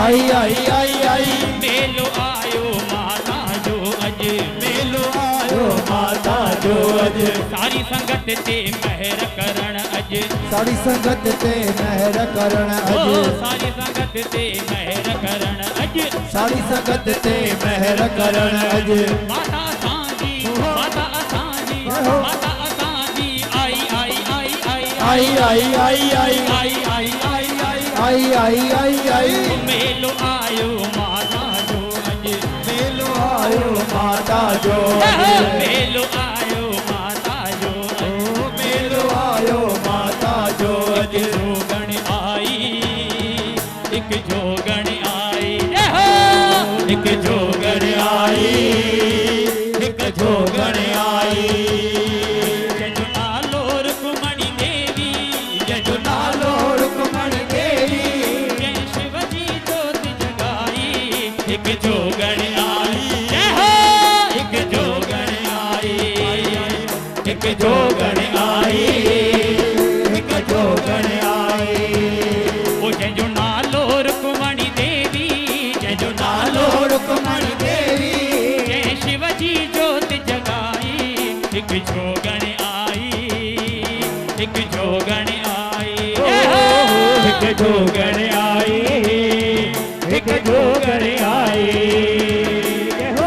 आई आई आई आई आई बेलो आयो माता जो अॼु मेलो आयो माता जो अॼु सारी संगत ते महर करण अॼु सारी संगत ते महर करण ओ अॼु सारी संगत ते महर करण अॼु सारी संगत ते महर करण अॼु माता असांजी माता असांजी माता असांजी आई आई आई आई आई आई आई आई आई आई आई आई आई आई आई आई मेलो आयो माता जो अॼु मेलो आयो माता जो अॼु मेलो आयो माता जो अॼु मेलो आयो माता जो अॼु जोगण आई हिक जोगण आई जय हो हिक जोगण आई हिक जोगण आई जंहिंजो नालो रुक्मणी देवी जंहिंजो नालो रुक्मणी देवी जंहिं शिव जी जोति जगाई हिक जोगण आई जय हो हिक जोगण आई हिक जोगण आई हिक जोगण आई ओ जंहिंजो नालो रुक्मणी देवी जंहिंजो नालो रुक्मणी देवी जंहिं शिव जी जोति जगाई हिक जोगण आई हिक जोगण आई जय हो हिक जोगण आई हिक जोगण आई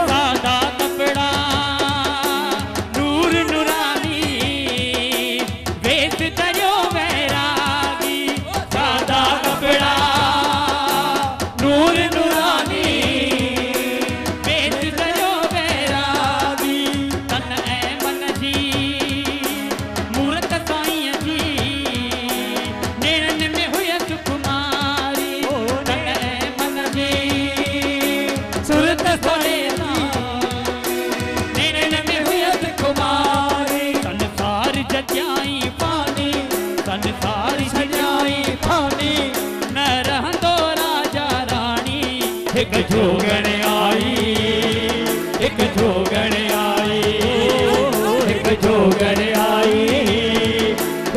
सादा कपड़ा नूर नूरानी वेस दरियो वैरागी सादा कपड़ा नूर नूरानी वेस दरियो वैरागी तन ऐं मन जी मूरत साईं जी नेरन में हुयसि कुमारी तन ऐं मन जी सूरत सड़ेला नेरन में हुयसि कुमारी संसार जजाई पानी संसार सजाई पानी न रहंदो राजा रानी हिक जोगण आई हिक जोगण आई हिक जोगण आई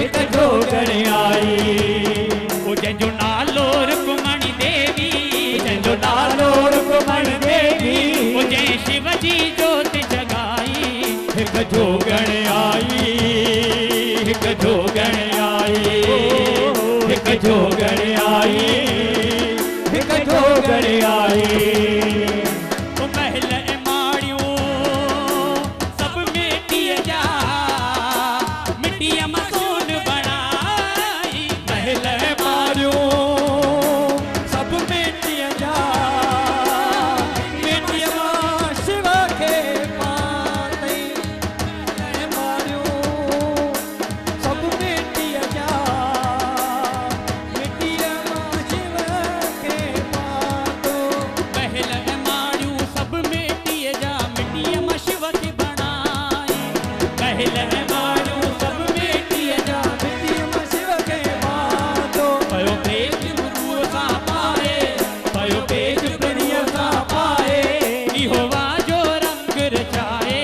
हिक जोगण आई ओ जंहिंजो नालो रुक्मणी देवी जंहिंजो नालो रुक्मणी देवी गण आई ओ महल माड़ियों सब मिट्टी जा मिट्टिया में सोन बनाई महल मारियो सब मिट्टिया जा मिट्टिया मां शिव के पाते महल मारियो सब मिट्टिया जा मिट्टिया मां शिव के पातो महल माड़ियों सब मिट्टी जा मिट्टिया में शिव की बनाई महल माड़ियों सब मिट्टी जा मिट्टिया मां शिव के पातो पयो पेज गुरु सा पाए पयो पेज प्रिय सा पाए इहो वाजो रंग रचाए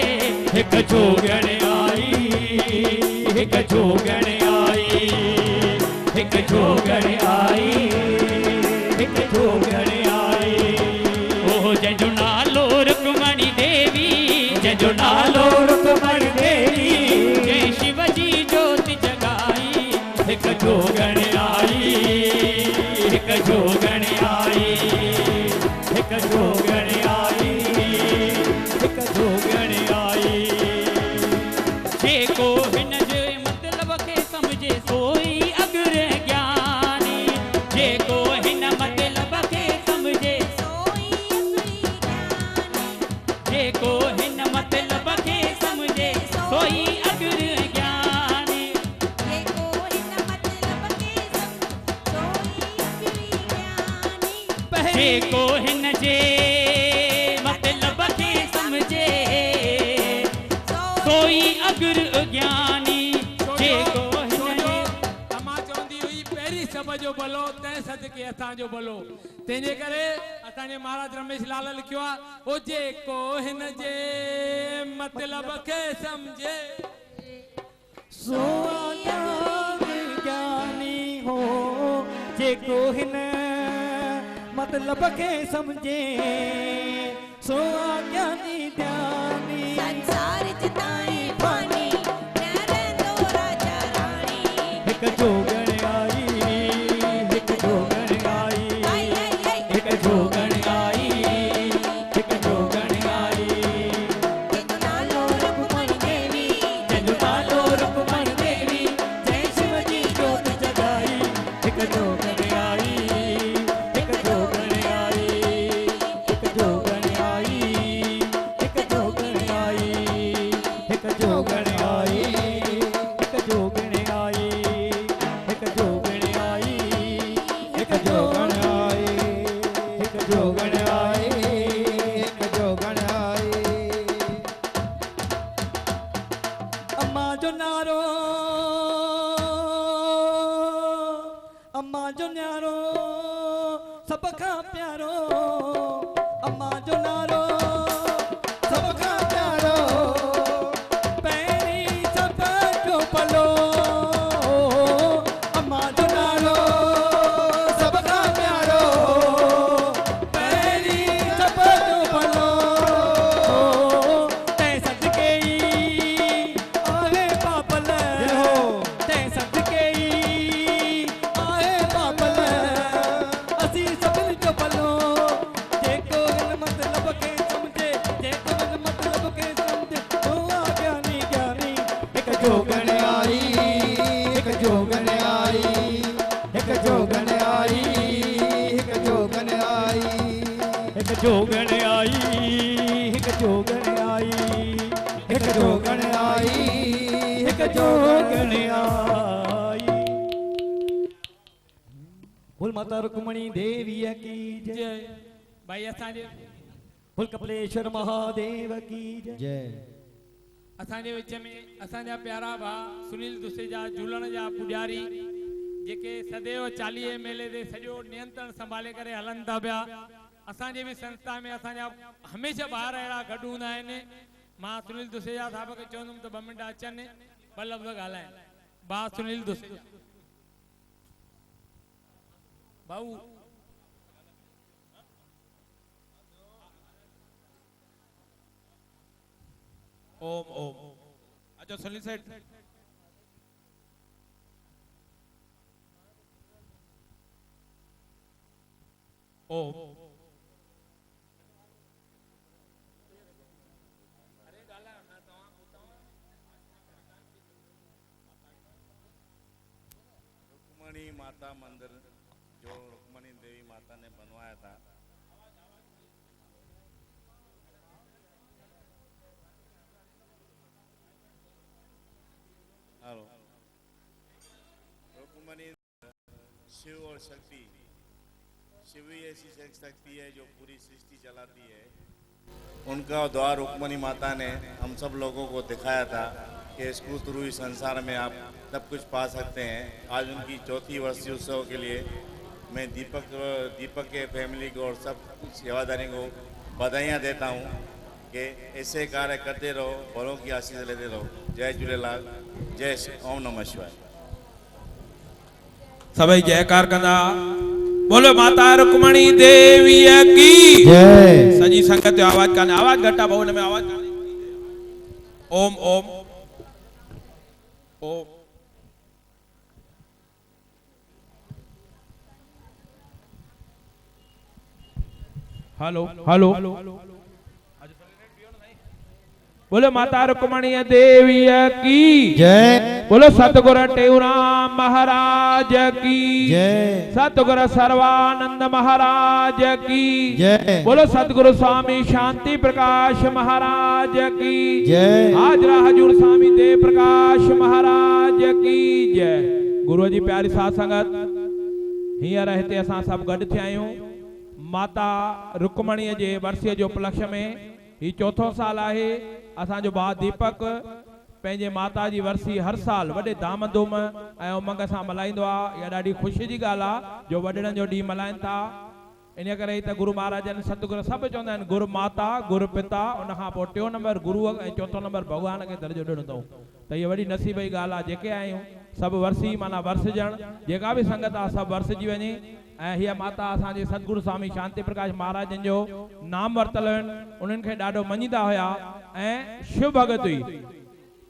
एक जोगण आई एक जोगण आई एक जोगण आई एक जोगण आई ओ जजो नालो रुक्मणी देवी जजो नालो रुक्मणी देवी जय शिवजी ज्योति जगाई एक जोगण आई एक जोगण आई एक जोगण आई एक जोगण आई जेको हिन जे मतलब खे समझे सोई अग्र ज्ञानी जेको हिन मतलब खे समझे जेको हिन मतलब खे समझे सोई अग्र ज्ञानी जेको हिन जे मतलब खे समझे सोई अग्र ज्ञानी जेको हिन जे तमा चवंदी हुई पहिरीं सभ जो भलो तंहिं सदके असांजो भलो तंहिंजे करे असांजे महाराज रमेश लाल लिखियो आहे ओ जेको हिन जे मतलब खे समझे सो ज्ञानी हो जेको हिन मतलब के समझे सो ज्ञानी ध्यानी संसार जिताए पानी नरेंद्र राजा रानी एक जोगण आई एक जोगण आई एक जोगण आई एक जोगण आई जजो नालो रुक्मणी देवी जजो नालो रुक्मणी देवी जय शिवजी ज्योत जगाई एक जोगण आई एक जोगण आई एक जोगण आई एक जोगण आई एक जोगण आई एक जोगण आई एक जोगण आई एक जोगण आई एक जोगण आई एक जोगण आई अम्मा जो नारो अम्मा जो न्यारो सब खां प्यारो अम्मा जो नारो सब खां प्यारो पहिरीं सब जो भलो अम्मा जो नारो सब खां प्यारो पहिरीं सब जो भलो तैं सदके ई आहे बाबल तैं सदके ई आहे बाबल असीं सभिनी जो भलो जेको हिन मतलब खे समझे जेको हिन मतलब खे समझे ओ ज्ञानी ज्ञानी हिक जोगण आई एक जोगण आई एक जोगण आई एक जोगण आई एक जोगण आई एक जोगण आई एक जोगण आई एक जोगण आई बोल माता रुक्मणी देवी की जय जय भाई असांजे बोल कपिलेश्वर महादेव की जय जय असांजे विच में असांजा प्यारा भाउ सुनील दुसेजा झूलण जा पुॼारी जेके सदैव चालीहे मेले ते सॼो नियंत्रण संभाले करे हलनि था पिया असांजे बि संस्था में असांजा हमेशह ॿार अहिड़ा गॾु हूंदा आहिनि मां सुनील दुसेजा साहिब खे चवंदुमि त 2 मिंट अचनि ॿ लफ़्ज़ ॻाल्हाइनि भाउ सुनील दुसेजा भाऊ ओम ओम अच्छा सुनील सेठ ओम माता मंदिर जो रुक्मणी देवी माता ने बनवाया था, रुक्मणी शिव और शक्ति, शिव ही ऐसी शक्ति है जो पूरी सृष्टि चलाती है। उनका द्वार रुक्मणी माता ने हम सब लोगों को दिखाया था कि इसको थ्रू इस संसार में आप सब कुछ पा सकते हैं। आज उनकी 4वीं वर्षीय उत्सव के लिए मैं दीपक के फैमिली को और सब सेवादारी को बधाइयाँ देता हूँ कि ऐसे कार्य करते रहो, बड़ों की आशीष लेते रहो। जय झूलेलाल, जय ओम नमः शिवाय। सभी जयकार कंदा। बोलो माता रुक्मणी देवी की जय। सजी संगत जो आवाज काने, आवाज घटा बहु में आवाज काने। ओम ओम ओम। Hello hello. बोलो माता रुक्मणी देवी की जय। बोलो सतगुरु टेऊराम महाराज की जय। सतगुरु सर्वानंद महाराज की जय। बोलो सतगुरु स्वामी शांति प्रकाश महाराज की जय। हाजरा हजूर स्वामी देव प्रकाश महाराज की जय। गुरु जी प्यारी साध संगत, हींअर हिते असां सभु गॾु थिया आहियूं माता रुक्मणीअ जे वर्सीअ जो उपलक्ष्य में। ही 4थों साल आहे। असांजो भाउ दीपक पंहिंजे माता जी वर्सी हर साल वॾे धाम धूम ऐं उमंग सां मल्हाईंदो आहे। इहा ॾाढी ख़ुशी जी ॻाल्हि आहे जो वॾड़नि जो ॾींहुं मल्हाइनि था। इन करे त गुरु महाराजनि सतगुरु सभु चवंदा आहिनि गुरु माता गुरु पिता, उनखां पोइ 3 नंबर गुरु ऐं 4थों नंबर भॻवान खे दर्जो ॾिनो अथऊं। त इहा वॾी नसीब जी ॻाल्हि आहे। जेके आहियूं सभु वर्सी माना वर्सजण, जेका बि संगत आहे सभु वर्सजी वञे। ऐं हीअ माता असांजे सतगुरु स्वामी शांति प्रकाश महाराजनि जो नाम वरितल आहिनि, उन्हनि खे ॾाढो मञींदा हुया ऐं शिव भगत हुई।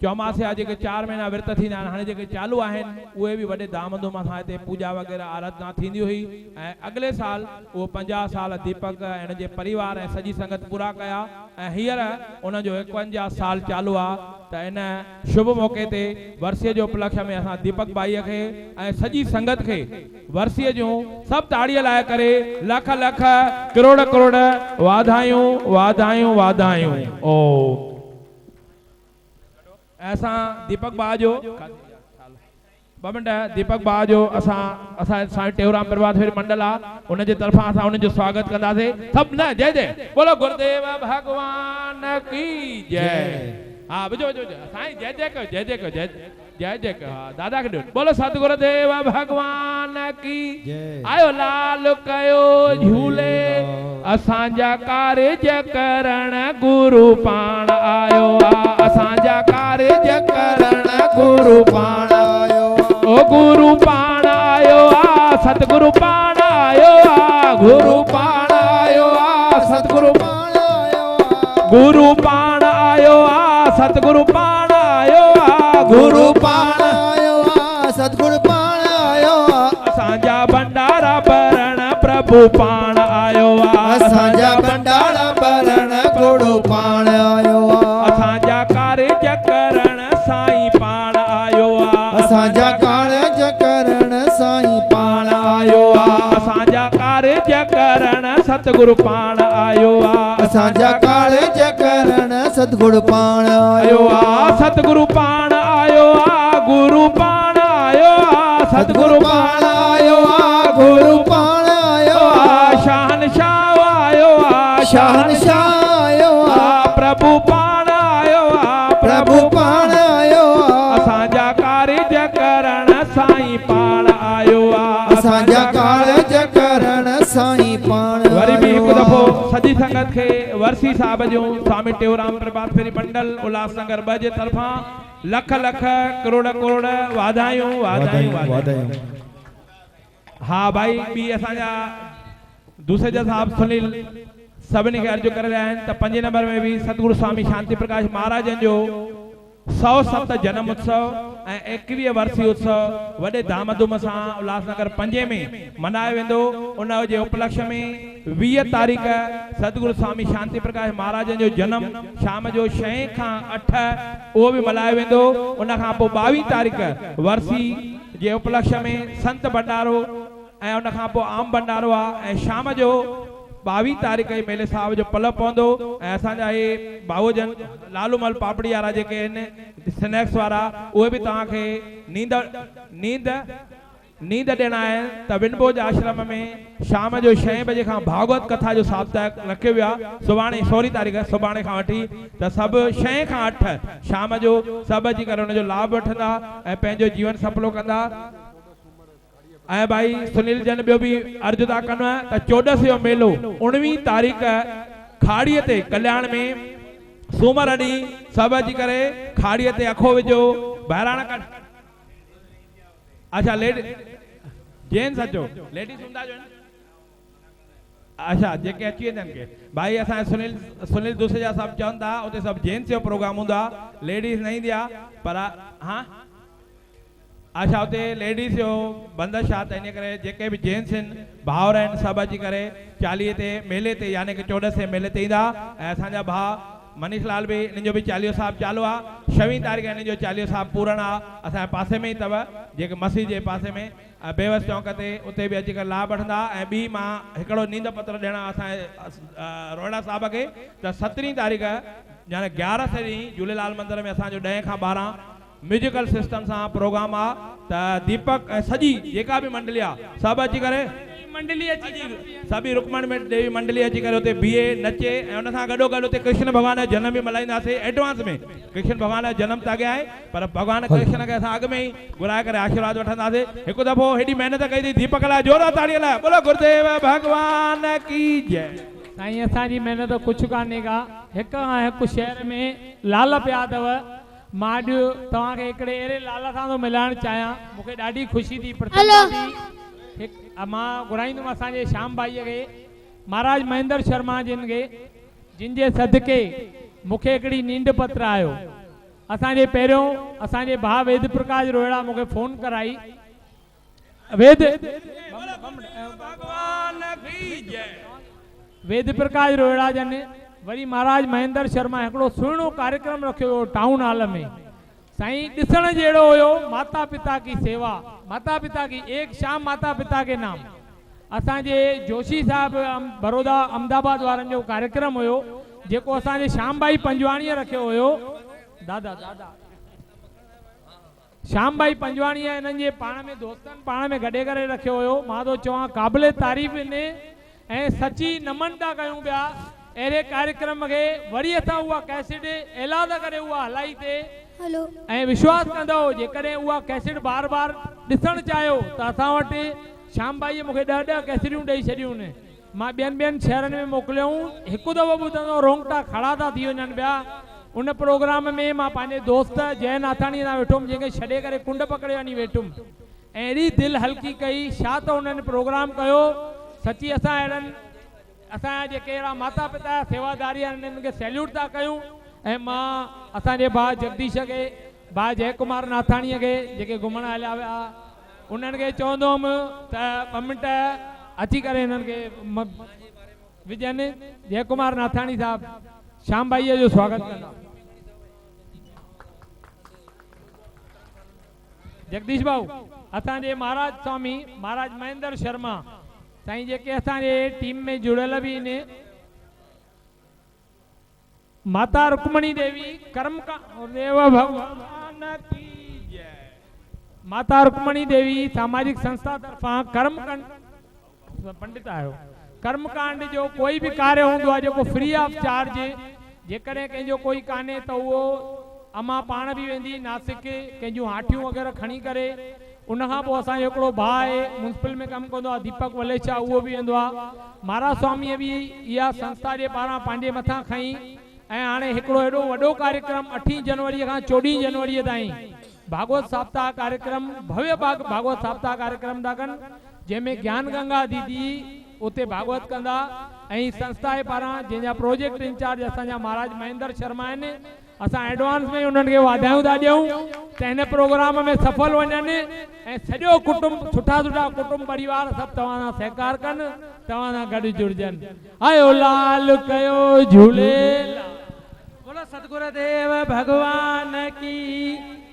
चौमासे जा जेके 4 महीना विर्त थींदा आहिनि, हाणे जेके चालू आहिनि उहे बि वॾे धाम धूम सां हिते पूजा वग़ैरह आराधना थींदी हुई। ऐं अॻिले साल उहो 50 साल दीपक ऐं हिनजे परिवार ऐं सॼी संगत पूरा कया। ऐं हींअर उनजो 51 साल चालू आहे। त इन शुभ मौक़े ते वर्सीअ जो उपलक्ष्य में असां दीपक भाईअ खे ऐं सॼी संगत खे वर्सीअ जूं सभु ताड़ीअ लाइ करे लख लख करोड़ करोड़ वाधायूं वाधायूं वाधायूं। ओ ऐसा दीपक बा जो 2 मिंट दीपक बा जो असां टेऊराम परिवार फेरी मंडल आहे, उनजे तरफां असां उनजो स्वागत कंदासीं। सब न जय जय बोलो गुरुदेव भगवान की जय। हाँ बुझो बुझो साईं जय जय कयो, जय जय कयो, जय जय जय कयो। हाँ दादा के बोलो सतगुरुदेव भगवान की जय। आयो लाल कयो झूले असांजा कार्य करण गुरु पाण आयो आ। असांजा कार्य करण गुरु पाण आयो। ओ गुरु पाण आयो आ, सतगुरु पाण आयो आ। गुरु पाण आयो आ, सतगुरु पाण आयो आ। गुरु पाण आयो आ, सतगुरु पाण आयो आ। गुरु पाण आयो आ, सतगुरु पाण आयो आ। असांजा भंडारा भरण प्रभु पाण आयो आ। असांजा भंडारा भरण गुरु पाण आयो आ। असांजा कार्य करण साईं पाण आयो आ। असांजा कार्य करण साईं पाण आयो आ। असांजा कार्य करण सतगुरु पाण आयो आ। असांजा कार्य करण सतगुरु पाण आयो आ। सतगुरु पाण आयो आ, गुरु पाण आयो आ। सतगुरु पाण आयो आ, गुरु पाण आयो आ। शहनशाह आयो आ, शहनशाह आयो आ। प्रभु पाण आयो आ, प्रभु पाण आयो आ। असांजा कार्य करण साईं पाण आयो आ। असांजा कार्य करण साईं पाण। वरी भी हिकु दफ़ो सॼी संगत खे वर्सी साहब जूं स्वामी टेऊराम प्रभात फेरी मंडल उल्हासनगर 2 जे तरफां लख लख करोड़ करोड़ वाधायूं वाधायूं वाधायूं। हाँ भाई बी असांजा दूसरे साहब सुनील सभिनी खे अर्ज़ु करे रहिया आहिनि त 5 नंबर में भी सतगुरु स्वामी शांति प्रकाश महाराजनि जो 107 जन्म उत्सव ऐं 21 वर्सी उत्सव वॾे धाम धूम सां उल्हासनगर 5 में मनायो वेंदो। उन जे उपलक्ष्य में 20 तारीख़ सतगुरु स्वामी शांति प्रकाश महाराजनि जो जन्म शाम जो 6 खां 8 उहो बि मल्हायो वेंदो। उन खां पोइ 22 तारीख़ वर्सी जे उपलक्ष्य में संत भंडारो ऐं उन खां पोइ आम भंडारो आहे ऐं शाम जो 22 तारीख़ जे मेले साहिब जो पलव पवंदो ऐं असांजा हे भाऊजन लालूमल पापड़ी वारा जेके आहिनि स्नैक्स वारा उहे बि तव्हांखे नींद ॾियणा आहिनि त विनबोज आश्रम में शाम जो 6 बजे खां भागवत कथा जो साप्ताहिक रखियो वियो आहे सुभाणे 16 तारीख़ सुभाणे खां वठी त सभु 6 खां 8 शाम जो सभु अची करे हुनजो लाभ वठंदा ऐं पंहिंजो जीवन सफलो कंदा। ऐं भाई सुनील जन ॿियो बि अर्ज़ु था कनि त 14 जो मेलो 19 तारीख़ खाड़ीअ ते कल्याण में सूमर ॾींहुं सभु अची करे खाड़ीअ ते अखो विझो बहिराणा कनि। अच्छा जेंट्स अचो लेडीज़ हूंदा जो अच्छा जेके अची वेंदा के भाई असांजे सुनील दुसेजा साहब चवनि था उते सभु जेंट्स जो प्रोग्राम हूंदा लेडीज़ न ईंदी आहे पर हाँ अच्छा उते लेडीज़ जो बंदिश आहे त इन करे जेके बि जेंट्स आहिनि भाउर आहिनि सभु अची करे चालीहे ते मेले ते यानी कि 14 मेले ते ईंदा ऐं असांजा भाउ मनीष लाल भी इन जो भी चालीहो साहब चालू आहे 26 तारीख़ इन जो चालीहो साहब पूरण आहे असांजे पासे में ई अथव जेके मस्जिद जे पासे में बेवस चौक ते उते बि अची करे लाभ वठंदा ऐं ॿी मां हिकिड़ो नींद पत्र ॾियणु असांजे रोहिड़ा साहब खे त 17 तारीख़ यानी 11 ॾींहुं झूलेलाल मंदिर में असांजो 10 खां 12 म्यूजिकल सिस्टम सां प्रोग्राम आहे त दीपक ऐं सॼी जेका बि मंडली आहे सभु अची करे मंडली अची सभी रुक्मणी में देवी मंडली अची करे उते बीहे नचे ऐं उन सां गॾोगॾु उते कृष्ण भॻवान जो जनम बि मल्हाईंदासीं एडवांस में कृष्ण भॻवान जो जनम त अॻियां आहे पर भॻवान कृष्ण खे असां अॻु में ई घुराए करे आशीर्वाद वठंदासीं। हिकु दफ़ो हेॾी महिनत कई अथई दीपक लाइ जोरदार ताड़ीअ लाइ बोलो गुरुदेव भॻवान की जय। साईं असांजी महिनत कुझु कान्हे का हिकु खां हिकु शहर में लाल पिया अथव मां अॼु तव्हांखे हिकिड़े अहिड़े लाल सां थो मिलाइणु चाहियां मूंखे ॾाढी ख़ुशी थी मां घुराईंदुमि असांजे श्याम भाईअ खे महाराज महेंद्र शर्मा जिन खे जिन जे सदके मूंखे हिकिड़ी नींद पत्र आयो असांजे पहिरियों असांजे भाउ वेद प्रकाश रोहिड़ा मूंखे फ़ोन कराई वेद प्रकाश रोहिड़ा जन वरी महाराज महेंद्र शर्मा हिकिड़ो सुहिणो कार्यक्रम रखियो हो टाउन हॉल में साईं ॾिसण जहिड़ो हुयो माता पिता की सेवा माता पिता की एक शाम माता पिता के नाम असांजे जोशी साहब बड़ौदा अहमदाबाद वारनि जो कार्यक्रम हुयो जेको असांजे श्याम भाई पंजवाणीअ रखियो हुयो दादा श्याम भाई पंजवाणीअ हिननि जे पाण में दोस्तनि पाण में गॾे करे रखियो हुयो मां तो चवां क़ाबिले तारीफ़ इन ऐं सची नमन था कयूं पिया अहिड़े कार्यक्रम खे वरी असां उहा कैसेट ऐलान करे उहा हलाई थे ऐं विश्वास कंदो जेकॾहिं उहा कैसेट बार बार ॾिसणु चाहियो त असां वटि श्याम भाईअ मूंखे 10 कैसेटियूं ॾेई छॾियूं आहिनि मां ॿियनि शहरनि में मोकिलियूं हिकु दफ़ो ॿुधंदो रोंगटा खड़ा था थी वञनि पिया उन प्रोग्राम में मां पंहिंजे दोस्त जय नाथाणी सां वेठुमि जंहिंखे छॾे करे कुंड पकड़े वञी वेठुमि ऐं अहिड़ी दिलि हल्की कई छा त उन्हनि प्रोग्राम कयो सची असां अहिड़नि असांजा जेके अहिड़ा माता पिता सेवादारी आहिनि उन्हनि खे सैल्यूट था कयूं ऐं मां असांजे भाउ जगदीश खे भाउ जयकुमार नाथाणीअ खे जेके घुमण हलिया विया उन्हनि खे चवंदो हुउमि त 2 मिंट अची करे हिननि खे विझनि जयकुमार नाथाणी साहब श्याम भाईअ जो स्वागत कंदा जगदीश भाऊ असांजे महाराज स्वामी महाराज महेंद्र शर्मा साईं जेके असांजे टीम में जुड़ियल बि आहिनि माता रुक्मणी देवी कर्म का देव भगवान की जय माता रुक्मणी देवी सामाजिक संस्था तरफां कर्मकांड पंडित आयो कर्मकांड जो कोई भी कार्य होंदो आहे जेको फ्री ऑफ चार्ज जेकॾहिं कंहिंजो कोई कान्हे त उहो अमा पाण बि वेंदी नासिक कंहिंजूं हाटियूं वग़ैरह खणी करे उनखां पोइ असांजो हिकिड़ो भाउ आहे म्यूनसिपल में कमु कंदो आहे दीपक वलेचा उहो बि वेंदो आहे महाराज स्वामीअ बि इहा संस्था जे पारां पंहिंजे मथां खई ऐं हाणे हिकिड़ो एॾो वॾो कार्यक्रम 8 जनवरी खां 14 जनवरी ताईं भागवत सप्ताह कार्यक्रम भव्य भागवत सप्ताह कार्यक्रम था कनि जंहिंमें ज्ञान गंगा दीदी उते भागवत कंदा ऐं संस्था जे पारां जंहिंजा प्रोजेक्ट इंचार्ज असांजा महाराज महेंद्र शर्मा आहिनि असां एडवांस में उन्हनि खे वाधायूं था ॾियूं त हिन प्रोग्राम में सफल वञनि ऐं सॼो कुटुंब सुठा कुटुंब परिवार सभु तव्हां सां सहकार कनि तव्हां सां गॾु जुड़जनि आयो लाल कयो झूलेलाल बोलो सतगुरुदेव भगवान की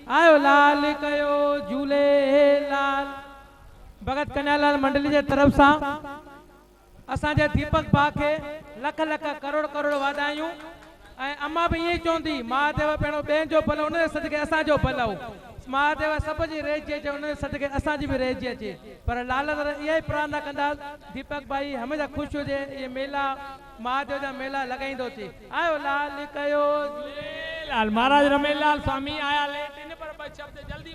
आयो लाल कयो झूलेलाल। भगत कन्हैयालाल मंडली जे तरफ सां असांजे दीपक भा खे लख लख करोड़ करोड़ वाधायूं। ऐं अम्मा बि ईअं ई चवंदी महादेव पहिरियों ॿियनि जो भलो उन जे सदके असांजो भलो। महादेव सभ जी रहिजी अचे, उन जे सदके असांजी बि रहिजी अचे। पर लाल इहा ई प्रार्थना कंदा दीपक भाई हमेशा ख़ुशि हुजे, इहे मेला महादेव जा मेला लॻाईंदो अचे। आयो लाल कयो लाल महाराज रमेलाल स्वामी आया लेट इन पर ॿ शब्द जल्दी